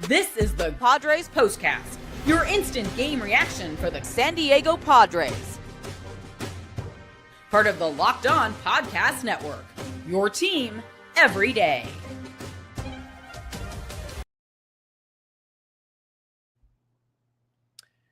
This is the Padres POSTCAST, your instant game reaction for the San Diego Padres. Part of the Locked On Podcast Network, your team every day.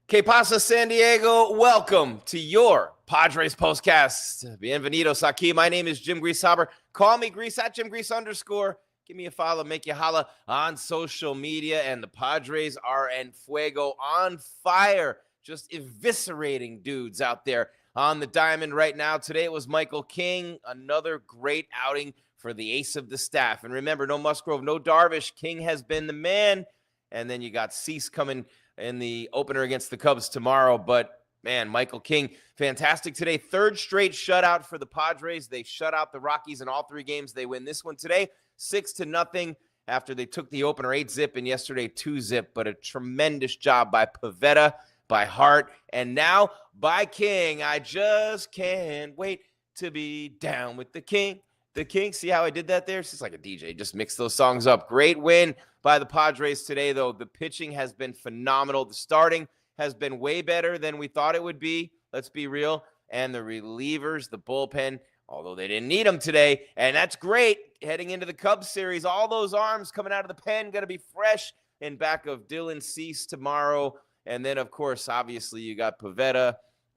Que pasa, San Diego? Welcome to your Padres Postcast. Bienvenidos aquí. My name is Jim Grieshaber. Call me Grease at Jim Grease _. Give me a follow, make you holla on social media. And the Padres are en fuego, on fire, just eviscerating dudes out there on the diamond right now. Today it was Michael King, another great outing for the ace of the staff. And remember, no Musgrove, no Darvish. King has been the man. And then you got Cease coming in the opener against the Cubs tomorrow. But, man, Michael King, fantastic today. Third straight shutout for the Padres. They shut out the Rockies in all three games. They win this one today, 6-0, after they took the opener 8-zip and yesterday 2-zip. But a tremendous job by Pivetta, by Hart, and now by King. I just can't wait to be down with the King. The King, see how I did that there? It's just like a DJ, just mix those songs up. Great win by the Padres today, though. The pitching has been phenomenal. The starting has been way better than we thought it would be. Let's be real. And the relievers, the bullpen, although they didn't need them today, and that's great. Heading into the Cubs series, all those arms coming out of the pen, going to be fresh in back of Dylan Cease tomorrow. And then, of course, obviously, you got Pivetta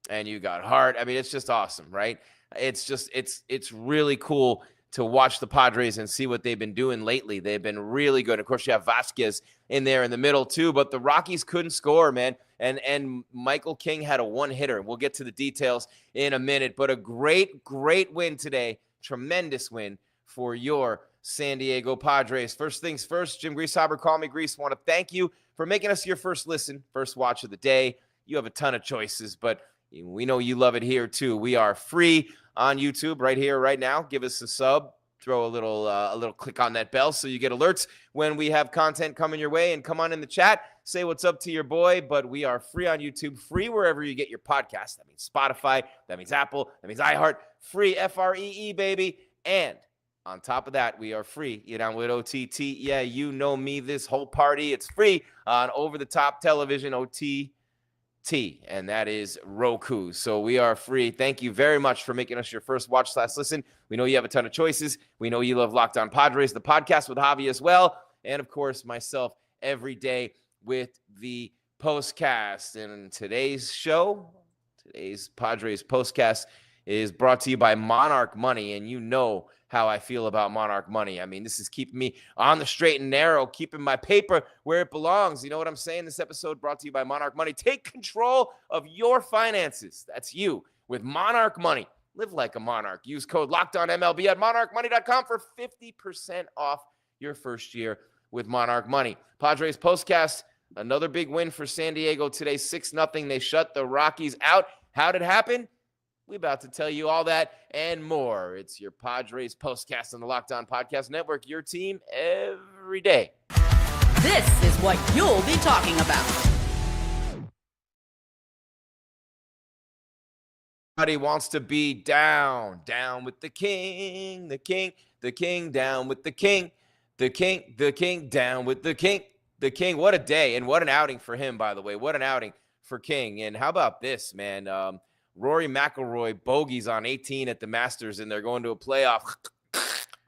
and you got Hart. I mean, it's just awesome, right? It's really cool to watch the Padres and see what they've been doing lately. They've been really good. Of course, you have Vasquez in there in the middle too, but the Rockies couldn't score, man. And Michael King had a one-hitter. We'll get to the details in a minute, but a great win today. Tremendous win for your San Diego Padres. First things first, Jim Grieshaber, call me Grease. Want to thank you for making us your first listen, first watch of the day. You have a ton of choices, but we know you love it here too. We are free on YouTube right here, right now. Give us a sub. Throw a little click on that bell so you get alerts when we have content coming your way. And come on in the chat. Say what's up to your boy. But we are free on YouTube, free wherever you get your podcast. That means Spotify. That means Apple. That means iHeart. Free, Free, baby. And on top of that, we are free. You know, with OTT. Yeah, you know me. This whole party, it's free on over-the-top television, OTT. And that is Roku. So we are free. Thank you very much for making us your first watch/listen. We know you have a ton of choices. We know you love Locked On Padres, the podcast with Javi as well. And, of course, myself every day with the Postcast. And today's show, today's Padres Postcast, is brought to you by Monarch Money. And you know how I feel about Monarch Money. I mean, this is keeping me on the straight and narrow, keeping my paper where it belongs. You know what I'm saying? This episode brought to you by Monarch Money. Take control of your finances. That's you with Monarch Money. Live like a monarch. Use code LOCKEDONMLB at monarchmoney.com for 50% off your first year with Monarch Money. Padres Postcast, another big win for San Diego today, 6-0. They shut the Rockies out. How did it happen? We're about to tell you all that and more. It's your Padres Postcast on the Locked On Podcast Network, your team every day. This is what you'll be talking about. Everybody wants to be down with the King, the King, down with the King, the King, down with the King, the King. What a day and what an outing for him, by the way. What an outing for King. And how about this, man? Rory McIlroy bogeys on 18 at the Masters, and they're going to a playoff.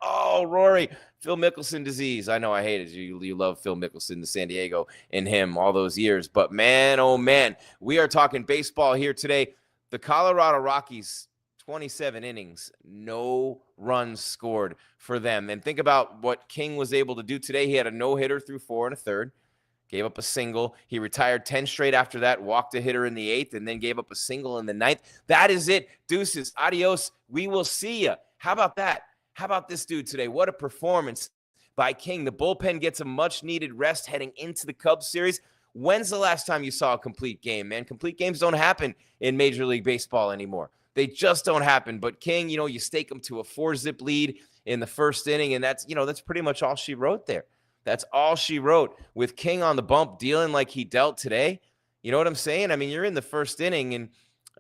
Oh, Rory, Phil Mickelson disease. I know I hate it. You love Phil Mickelson, the San Diego, and him all those years. But, man, oh, man, we are talking baseball here today. The Colorado Rockies, 27 innings, no runs scored for them. And think about what King was able to do today. He had a no-hitter through 4 1/3. Gave up a single. He retired 10 straight after that, walked a hitter in the 8th, and then gave up a single in the 9th. That is it. Deuces. Adios. We will see ya. How about that? How about this dude today? What a performance by King. The bullpen gets a much-needed rest heading into the Cubs series. When's the last time you saw a complete game, man? Complete games don't happen in Major League Baseball anymore. They just don't happen. But King, you know, you stake him to a 4-zip lead in the first inning, and that's pretty much all she wrote there. That's all she wrote. With King on the bump, dealing like he dealt today. You know what I'm saying? I mean, you're in the first inning, and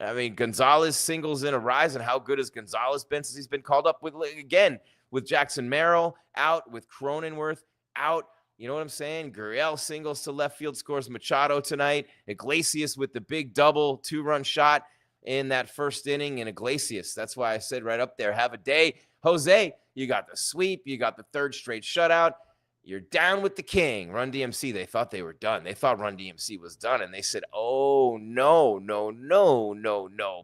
I mean, Gonzalez singles in a rise, and how good has Gonzalez been since he's been called up with, again, with Jackson Merrill out, with Cronenworth out. You know what I'm saying? Gurriel singles to left field, scores Machado tonight. Iglesias with the big double 2-run shot in that first inning. And Iglesias, that's why I said right up there, have a day. Jose, you got the sweep. You got the third straight shutout. You're down with the king. Run DMC, they thought they were done. They thought Run DMC was done. And they said, oh, no.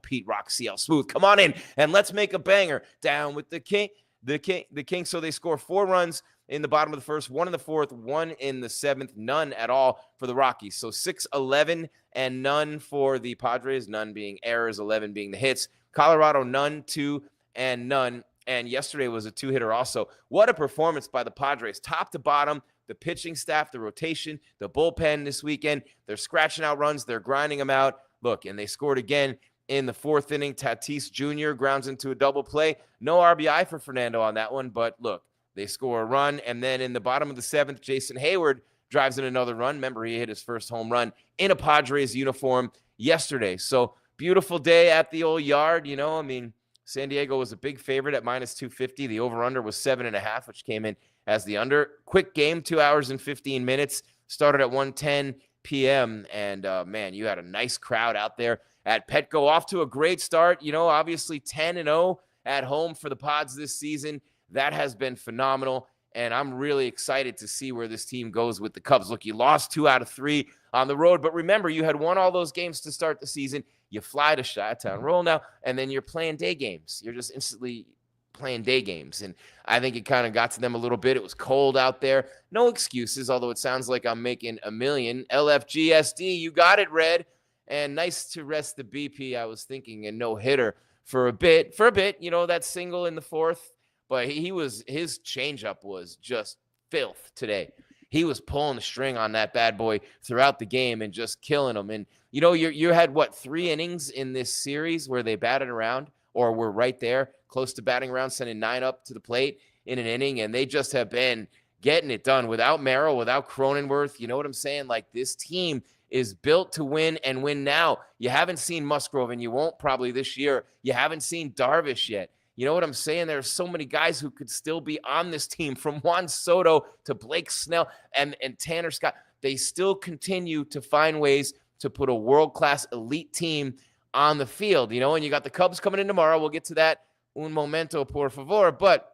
Pete Rock, CL Smooth, come on in and let's make a banger. Down with the king. The king. So they score 4 runs in the bottom of the first, 1 in the fourth, 1 in the seventh, none at all for the Rockies. So 6-11 and none for the Padres, none being errors, 11 being the hits. Colorado, none, 2 and none. And yesterday was a 2-hitter also. What a performance by the Padres, top to bottom, the pitching staff, the rotation, the bullpen this weekend. They're scratching out runs. They're grinding them out. Look, and they scored again in the 4th inning. Tatis Jr. grounds into a double play. No RBI for Fernando on that one, but look, they score a run. And then in the bottom of the 7th, Jason Hayward drives in another run. Remember, he hit his first home run in a Padres uniform yesterday. So beautiful day at the old yard. You know, I mean, San Diego was a big favorite at -250. The over-under was 7.5, which came in as the under. Quick game, 2 hours and 15 minutes. Started at 1:10 p.m. And, man, you had a nice crowd out there at Petco. Off to a great start. You know, obviously 10-0 at home for the Pods this season. That has been phenomenal. And I'm really excited to see where this team goes with the Cubs. Look, you lost 2 out of 3 on the road. But remember, you had won all those games to start the season. You fly to Chi-Town, roll now, and then you're playing day games. You're just instantly playing day games. And I think it kind of got to them a little bit. It was cold out there. No excuses, although it sounds like I'm making a million. LFGSD, you got it, Red. And nice to rest the BP, I was thinking, and no hitter for a bit. You know, that single in the 4th. But his changeup was just filth today. He was pulling the string on that bad boy throughout the game and just killing them. And, you know, you had, 3 innings in this series where they batted around or were right there, close to batting around, sending 9 up to the plate in an inning. And they just have been getting it done without Merrill, without Cronenworth. You know what I'm saying? Like, this team is built to win and win now. You haven't seen Musgrove, and you won't probably this year. You haven't seen Darvish yet. You know what I'm saying? There are so many guys who could still be on this team, from Juan Soto to Blake Snell and Tanner Scott. They still continue to find ways to put a world-class elite team on the field, you know, and you got the Cubs coming in tomorrow. We'll get to that un momento, por favor. But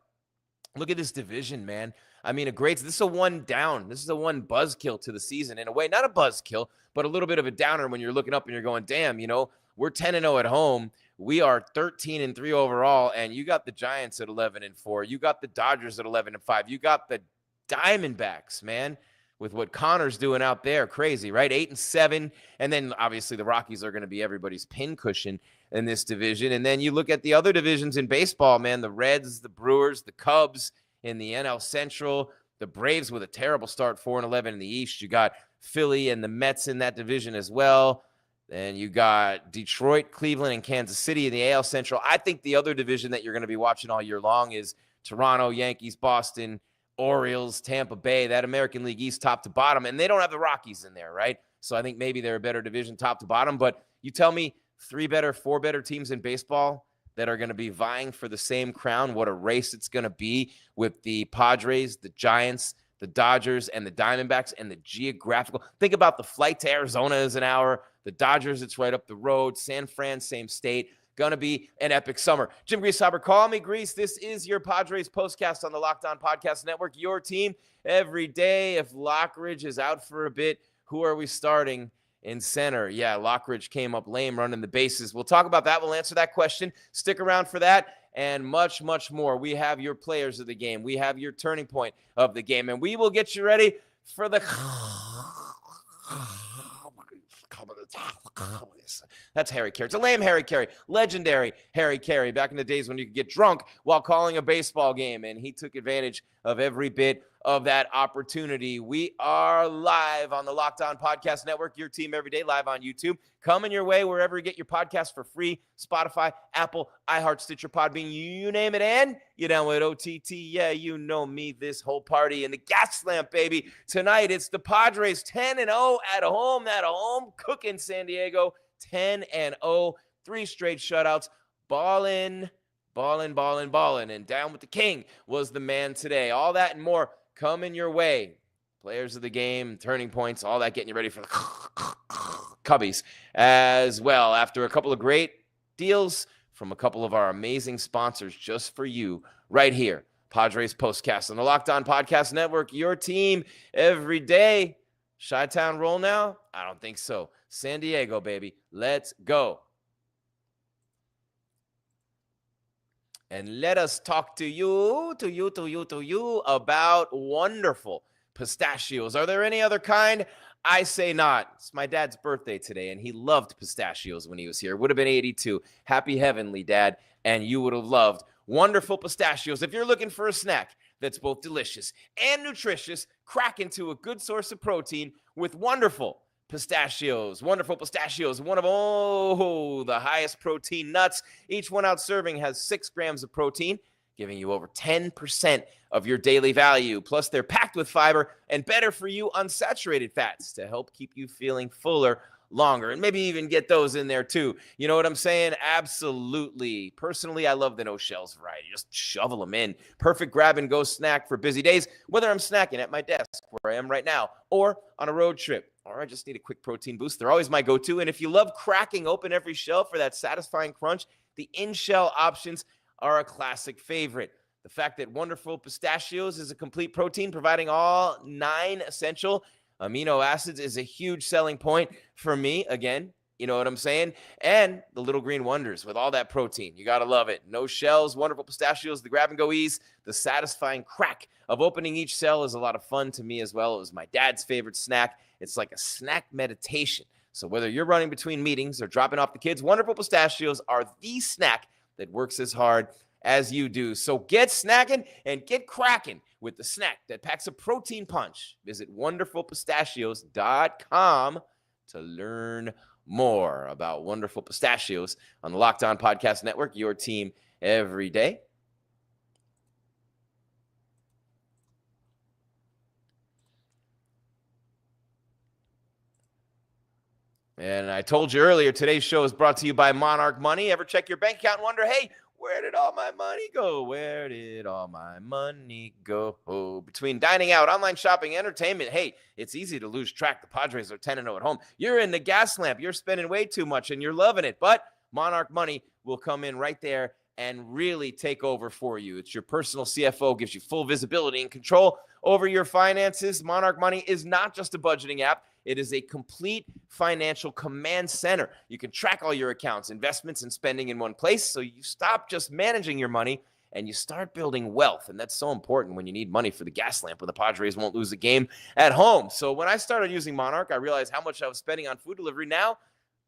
look at this division, man. I mean, this is a one down. This is a one buzzkill to the season in a way. Not a buzzkill, but a little bit of a downer when you're looking up and you're going, damn, you know, we're 10-0 at home. We are 13-3 overall, and you got the Giants at 11-4. You got the Dodgers at 11-5. You got the Diamondbacks, man, with what Connor's doing out there. Crazy, right? 8-7. And then obviously the Rockies are going to be everybody's pincushion in this division. And then you look at the other divisions in baseball, man, the Reds, the Brewers, the Cubs in the NL Central, the Braves with a terrible start, 4-11 in the East. You got Philly and the Mets in that division as well. Then you got Detroit, Cleveland, and Kansas City in the AL Central. I think the other division that you're going to be watching all year long is Toronto, Yankees, Boston, Orioles, Tampa Bay, that American League East top to bottom. And they don't have the Rockies in there, right? So I think maybe they're a better division top to bottom. But you tell me 4 better teams in baseball that are going to be vying for the same crown. What a race it's going to be with the Padres, the Giants, the Dodgers, and the Diamondbacks, and the geographical. Think about the flight to Arizona is an hour. The Dodgers, it's right up the road. San Fran, same state. Going to be an epic summer. Jim Grieshaber, call me Grease. This is your Padres postcast on the Locked On Podcast Network. Your team every day. If Lockridge is out for a bit, who are we starting in center? Yeah, Lockridge came up lame running the bases. We'll talk about that. We'll answer that question. Stick around for that and much, much more. We have your players of the game. We have your turning point of the game. And we will get you ready for the... That's Harry Carey. It's a lame Harry Carey. Legendary Harry Carey. Back in the days when you could get drunk while calling a baseball game, and he took advantage of every bit of that opportunity. We are live on the Locked On Podcast Network, your team every day, live on YouTube. Coming your way wherever you get your podcast for free. Spotify, Apple, iHeart, Stitcher, Podbean, you name it, and you download OTT. Yeah, you know me, this whole party in the gas lamp, baby. Tonight, it's the Padres 10-0 at home. That home cooking San Diego, 10-0, 3 straight shutouts. Ballin'. And down with the king was the man today. All that and more coming your way. players of the game, turning points, all that, getting you ready for the Cubbies as well. After a couple of great deals from a couple of our amazing sponsors just for you right here. Padres Postcast on the Locked On Podcast Network, your team every day. Chi-Town roll now? I don't think so. San Diego, baby. Let's go. And let us talk to you about wonderful pistachios. Are there any other kind? I say not. It's my dad's birthday today, and he loved pistachios when he was here. Would have been 82. Happy heavenly, Dad. And you would have loved wonderful pistachios. If you're looking for a snack that's both delicious and nutritious, crack into a good source of protein with wonderful pistachios. Wonderful pistachios, one of the highest protein nuts. Each 1 ounce serving has 6 grams of protein, giving you over 10% of your daily value. Plus, they're packed with fiber and better for you unsaturated fats to help keep you feeling fuller longer, and maybe even get those in there too. You know what I'm saying? Absolutely. Personally, I love the no shells variety. Just shovel them in. Perfect grab and go snack for busy days, whether I'm snacking at my desk where I am right now or on a road trip, or I just need a quick protein boost. They're always my go-to. And if you love cracking open every shell for that satisfying crunch, the in-shell options are a classic favorite. The fact that wonderful pistachios is a complete protein, providing all 9 essential amino acids, is a huge selling point for me. Again, you know what I'm saying? And the little green wonders with all that protein. You got to love it. No shells, wonderful pistachios, the grab and go ease, the satisfying crack of opening each cell is a lot of fun to me as well. It was my dad's favorite snack. It's like a snack meditation. So whether you're running between meetings or dropping off the kids, wonderful pistachios are the snack that works as hard as you do. So get snacking and get cracking with the snack that packs a protein punch. Visit wonderfulpistachios.com to learn more about wonderful pistachios on the Locked On Podcast Network, your team every day. And I told you earlier, today's show is brought to you by Monarch Money. Ever check your bank account and wonder, hey, where did all my money go? Where did all my money go? Between dining out, online shopping, entertainment, hey, it's easy to lose track. The Padres are 10-0 at home. You're in the gas lamp. You're spending way too much, and you're loving it. But Monarch Money will come in right there and really take over for you. It's your personal CFO, gives you full visibility and control over your finances. Monarch Money is not just a budgeting app. It is a complete financial command center. You can track all your accounts, investments, and spending in one place, so you stop just managing your money and you start building wealth. And that's so important when you need money for the gas lamp when the Padres won't lose a game at home. So when I started using Monarch, I realized how much I was spending on food delivery. Now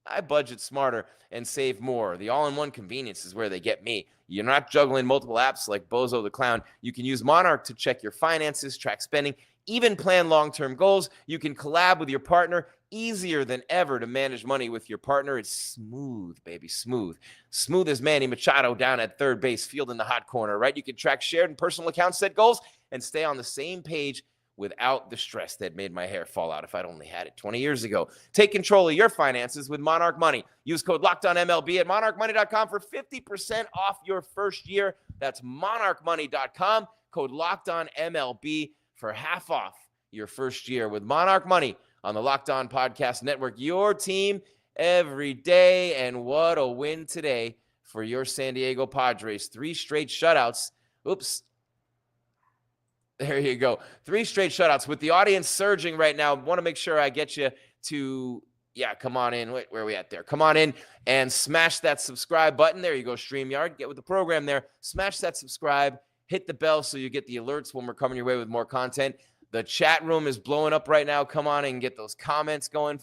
I budget smarter and save more. The all-in-one convenience is where they get me. You're not juggling multiple apps like Bozo the Clown. You can use Monarch to check your finances, track spending, even plan long-term goals. You can collab with your partner. Easier than ever to manage money with your partner. It's smooth, baby, smooth. Smooth as Manny Machado down at third base, fielding the hot corner, right? You can track shared and personal accounts, set goals, and stay on the same page without the stress that made my hair fall out if I'd only had it 20 years ago. Take control of your finances with Monarch Money. Use code LOCKEDONMLB at monarchmoney.com for 50% off your first year. That's monarchmoney.com. Code LOCKEDONMLB for half off your first year with Monarch Money on the Locked On Podcast Network, your team every day. And what a win today for your San Diego Padres. 3 straight shutouts. Oops. There you go. 3 straight shutouts with the audience surging right now. Want to make sure I get you to, come on in. Wait, where are we at there? Come on in and smash that subscribe button. There you go, StreamYard. Get with the program there. Smash that subscribe. Hit the bell so you get the alerts when we're coming your way with more content. The chat room is blowing up right now. Come on and get those comments going.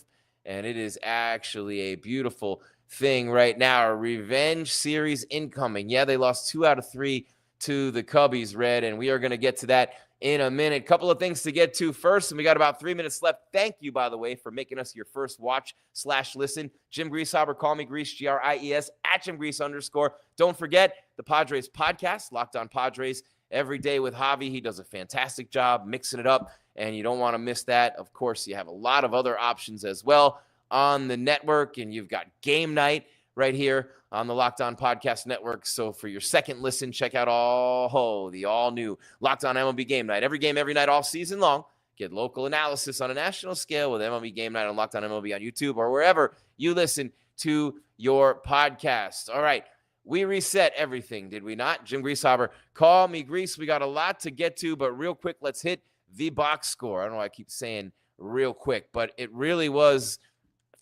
And it is actually a beautiful thing right now. A revenge series incoming. Yeah, they lost 2 out of 3 to the Cubbies, Red, and we are going to get to that in a minute. Couple of things to get to first, and we got about 3 minutes left. Thank you, by the way, for making us your first watch/listen. Jim Grieshaber, call me Gries, Gries, at Jim Gries _. Don't forget the Padres podcast, Locked On Padres, every day with Javi. He does a fantastic job mixing it up, and you don't want to miss that. Of course, you have a lot of other options as well on the network, and you've got game night right here on the Locked On Podcast Network. So for your second listen, check out the all-new Locked On MLB Game Night. Every game, every night, all season long. Get local analysis on a national scale with MLB Game Night on Locked On MLB on YouTube or wherever you listen to your podcast. All right, we reset everything, did we not? Jim Grieshaber, call me Grease. We got a lot to get to, but real quick, let's hit the box score. I don't know why I keep saying real quick, but it really was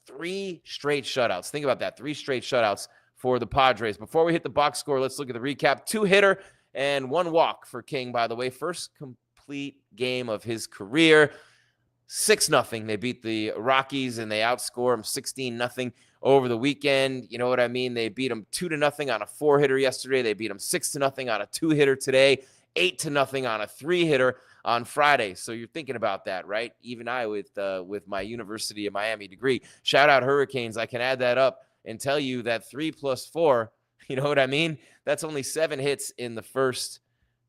3 straight shutouts. Think about that, 3 straight shutouts for the Padres. Before we hit the box score, let's look at the recap. 2-hitter and 1 walk for King, by the way. First complete game of his career. 6-0. They beat the Rockies, and they outscore them 16-0 over the weekend. You know what I mean? They beat them 2-0 on a 4-hitter yesterday. They beat them 6-0 on a 2-hitter today. 8-0 on a 3-hitter on Friday. So you're thinking about that, right? Even I, with my University of Miami degree, shout out Hurricanes. I can add that up and tell you that 3 + 4, you know what I mean? That's only 7 hits in the first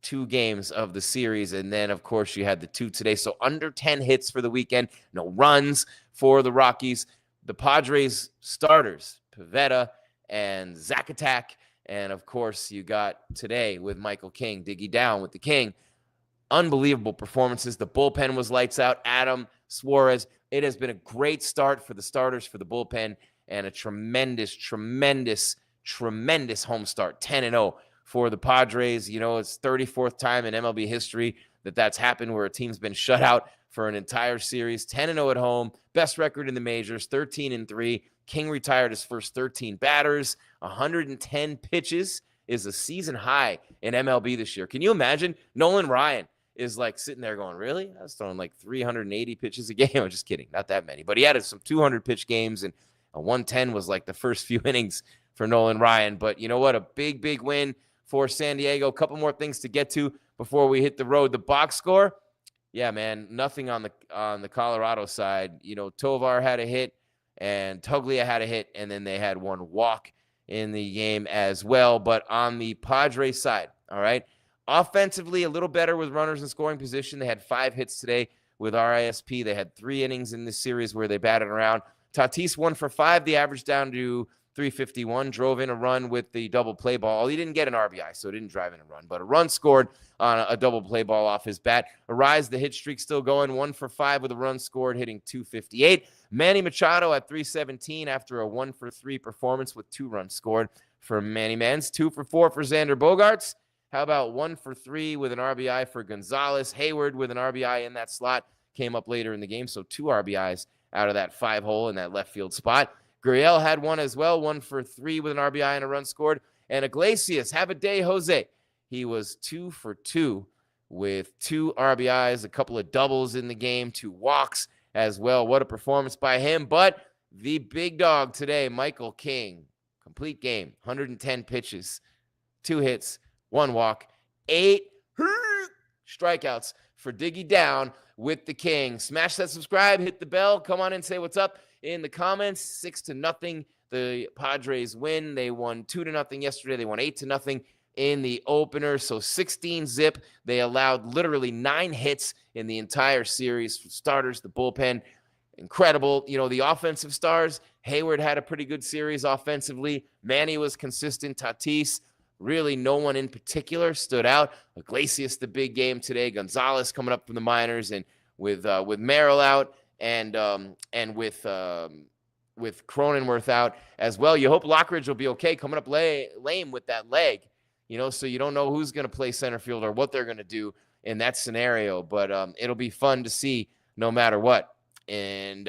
2 games of the series. And then, of course, you had the 2 today. So under 10 hits for the weekend. No runs for the Rockies. The Padres starters, Pivetta and Zacatech. And, of course, you got today with Michael King, Diggy Down with the King. Unbelievable performances. The bullpen was lights out. Adam, Suarez. It has been a great start for the starters, for the bullpen, and a tremendous home start. 10-0 for the Padres. You know, it's 34th time in MLB history that's happened where a team's been shut out for an entire series. 10-0 at home. Best record in the majors, 13-3. King retired his first 13 batters. 110 pitches is a season high in MLB this year. Can you imagine? Nolan Ryan is like sitting there going, really? I was throwing like 380 pitches a game. I'm just kidding. Not that many. But he had some 200 pitch games, and a 110 was like the first few innings for Nolan Ryan. But you know what? A big win for San Diego. A couple more things to get to before we hit the road. The box score, yeah, man, nothing on the Colorado side. You know, Tovar had a hit and Toglia had a hit, and then they had 1 walk in the game as well. But on the Padres side, all right, offensively a little better with runners in scoring position. They had 5 hits today with RISP. They had 3 innings in this series where they batted around. Tatis 1 for 5. The average down to 351. Drove in a run with the double play ball. He didn't get an RBI, so didn't drive in a run, but a run scored on a double play ball off his bat. Arise, the hit streak still going. 1 for 5 with a run scored, hitting 258. Manny Machado at 317 after a 1 for 3 performance with 2 runs scored for Manny Mans. 2 for 4 for Xander Bogaerts. How about 1 for 3 with an RBI for Gonzalez? Hayward with an RBI in that slot came up later in the game, so 2 RBIs out of that 5 hole in that left field spot. Gurriel had 1 as well, 1 for 3 with an RBI and a run scored. And Iglesias, have a day, Jose. He was 2 for 2 with 2 RBIs, a couple of doubles in the game, 2 walks as well. What a performance by him. But the big dog today, Michael King, complete game, 110 pitches, 2 hits, 1 walk, 8 strikeouts for Diggy Down with the King. Smash that subscribe, hit the bell, come on and say what's up in the comments. 6-0, the Padres win. They won 2-0 yesterday. They won 8-0 in the opener. So 16-zip. They allowed literally 9 hits in the entire series for starters, the bullpen. Incredible. You know, the offensive stars, Hayward had a pretty good series offensively. Manny was consistent. Tatis, really no one in particular stood out. Iglesias, the big game today. Gonzalez coming up from the minors, and with Merrill out and with Cronenworth out as well. You hope Lockridge will be okay, coming up lame with that leg, you know, so you don't know who's going to play center field or what they're going to do in that scenario. But it'll be fun to see no matter what. And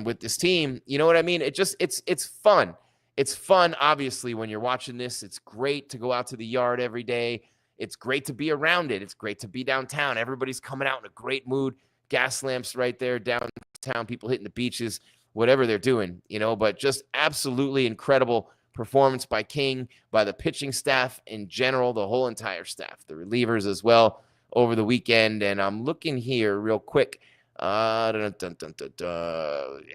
with this team, you know what I mean? It's fun. It's fun, obviously, when you're watching this. It's great to go out to the yard every day. It's great to be around it. It's great to be downtown. Everybody's coming out in a great mood. Gas lamps right there downtown, people hitting the beaches, whatever they're doing, you know. But just absolutely incredible performance by King, by the pitching staff in general, the whole entire staff, the relievers as well over the weekend. And I'm looking here real quick. It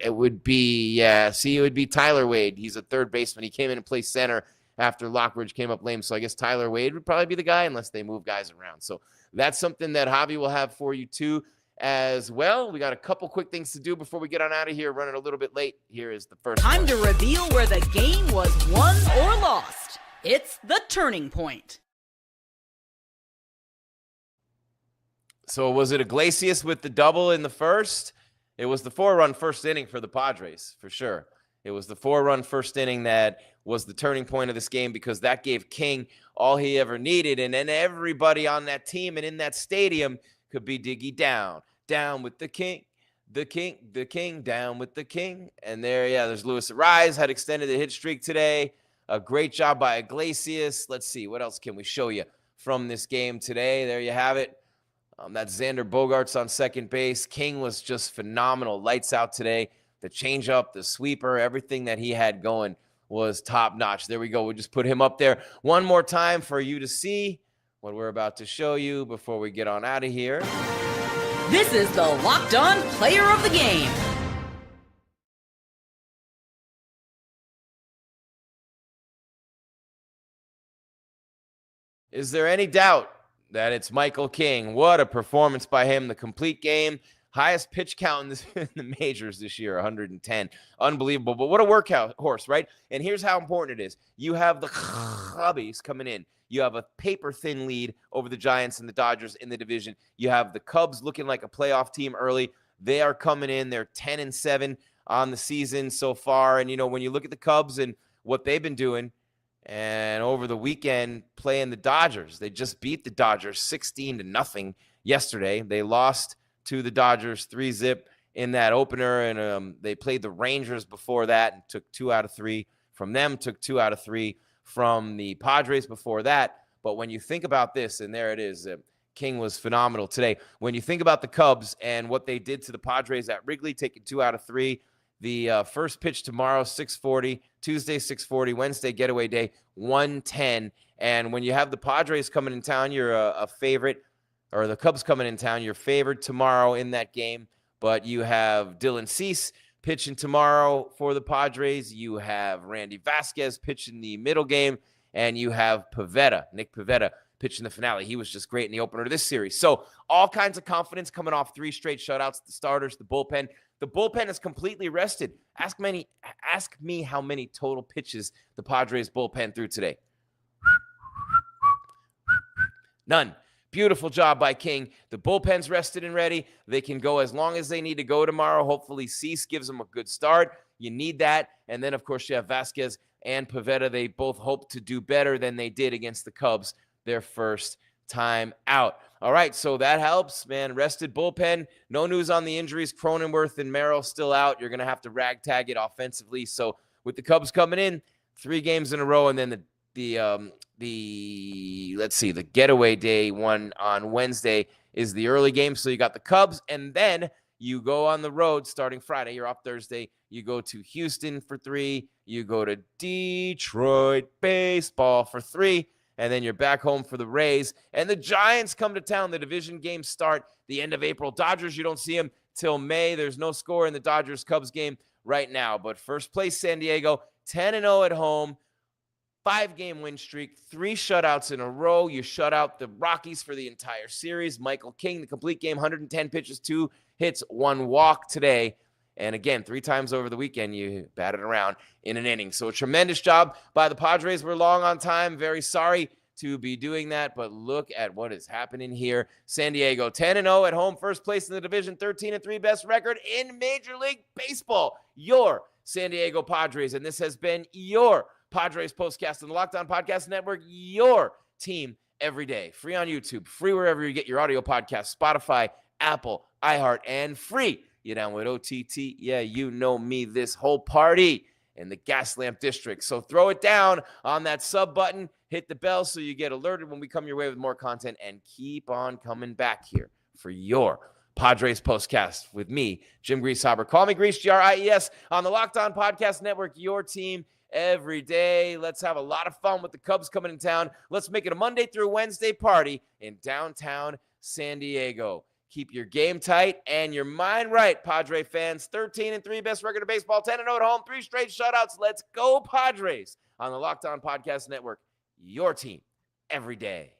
would be, it would be Tyler Wade. He's a third baseman. He came in and played center after Lockridge came up lame. So I guess Tyler Wade would probably be the guy unless they move guys around. So that's something that Javi will have for you too as well. We got a couple quick things to do before we get on out of here. Running a little bit late. Here is the first Time to reveal where the game was won or lost. It's the turning point. So was it Iglesias with the double in the first? It was the 4-run first inning for the Padres, for sure. It was the 4-run first inning that was the turning point of this game, because that gave King all he ever needed. And then everybody on that team and in that stadium could be Diggy down. Down with the King, the King, the King, down with the King. And there's Luis Ariz, had extended the hit streak today. A great job by Iglesias. Let's see, what else can we show you from this game today? There you have it. That's Xander Bogaerts on second base. King was just phenomenal. Lights out today. The changeup, the sweeper, everything that he had going was top notch. There we go. We'll just put him up there one more time for you to see what we're about to show you before we get on out of here. This is the Locked On Player of the Game. Is there any doubt that it's Michael King? What a performance by him. The complete game. Highest pitch count in the majors this year, 110. Unbelievable. But what a workhorse, right? And here's how important it is. You have the Cubbies coming in. You have a paper-thin lead over the Giants and the Dodgers in the division. You have the Cubs looking like a playoff team early. They are coming in. They're 10-7 on the season so far. And, when you look at the Cubs and what they've been doing, and over the weekend playing the Dodgers, they just beat the Dodgers 16-0 yesterday. They lost to the Dodgers 3-0 in that opener, and they played the Rangers before that and took 2 out of 3 from them, took 2 out of 3 from the Padres before that. But when you think about this, and there it is, King was phenomenal today. When you think about the Cubs and what they did to the Padres at Wrigley, taking 2 out of 3, the first pitch tomorrow, 6:40, Tuesday, 6:40, Wednesday, getaway day, 1:10. And when you have the Padres coming in town, you're a favorite, or the Cubs coming in town, you're favored tomorrow in that game. But you have Dylan Cease pitching tomorrow for the Padres. You have Randy Vasquez pitching the middle game. And you have Nick Pivetta, pitching the finale. He was just great in the opener of this series. So all kinds of confidence coming off 3 straight shutouts. The starters, the bullpen. The bullpen is completely rested. Ask me how many total pitches the Padres bullpen threw today. None. Beautiful job by King. The bullpen's rested and ready. They can go as long as they need to go tomorrow. Hopefully Cease gives them a good start. You need that. And then, of course, you have Vasquez and Pivetta. They both hope to do better than they did against the Cubs their first time out. All right, so that helps, man. Rested bullpen. No news on the injuries. Cronenworth and Merrill still out. You're going to have to ragtag it offensively. So with the Cubs coming in, 3 games in a row, and then the getaway day one on Wednesday is the early game. So you got the Cubs, and then you go on the road starting Friday. You're off Thursday. You go to Houston for 3. You go to Detroit baseball for 3. And then you're back home for the Rays. And the Giants come to town. The division games start the end of April. Dodgers, you don't see them till May. There's no score in the Dodgers-Cubs game right now. But first place, San Diego, 10-0 at home. 5-game win streak, 3 shutouts in a row. You shut out the Rockies for the entire series. Michael King, the complete game, 110 pitches, 2 hits, 1 walk today. And again, 3 times over the weekend, you batted around in an inning. So a tremendous job by the Padres. We're long on time. Very sorry to be doing that, but look at what is happening here. San Diego, 10-0 at home, first place in the division, 13-3 best record in Major League Baseball. Your San Diego Padres, and this has been your Padres Postcast on the Locked On Podcast Network, your team every day. Free on YouTube, free wherever you get your audio podcasts, Spotify, Apple, iHeart, and free. You down with OTT? Yeah, you know me, this whole party in the Gaslamp District. So throw it down on that sub button, hit the bell so you get alerted when we come your way with more content, and keep on coming back here for your Padres Postcast with me, Jim Grieshaber. Call me Gries, Gries, on the Locked On Podcast Network, your team every day. Let's have a lot of fun with the Cubs coming in town. Let's make it a Monday through Wednesday party in downtown San Diego. Keep your game tight and your mind right, Padre fans. 13-3 best record of baseball, 10-0 at home, 3 straight shutouts. Let's go, Padres, on the Locked On Podcast Network. Your team every day.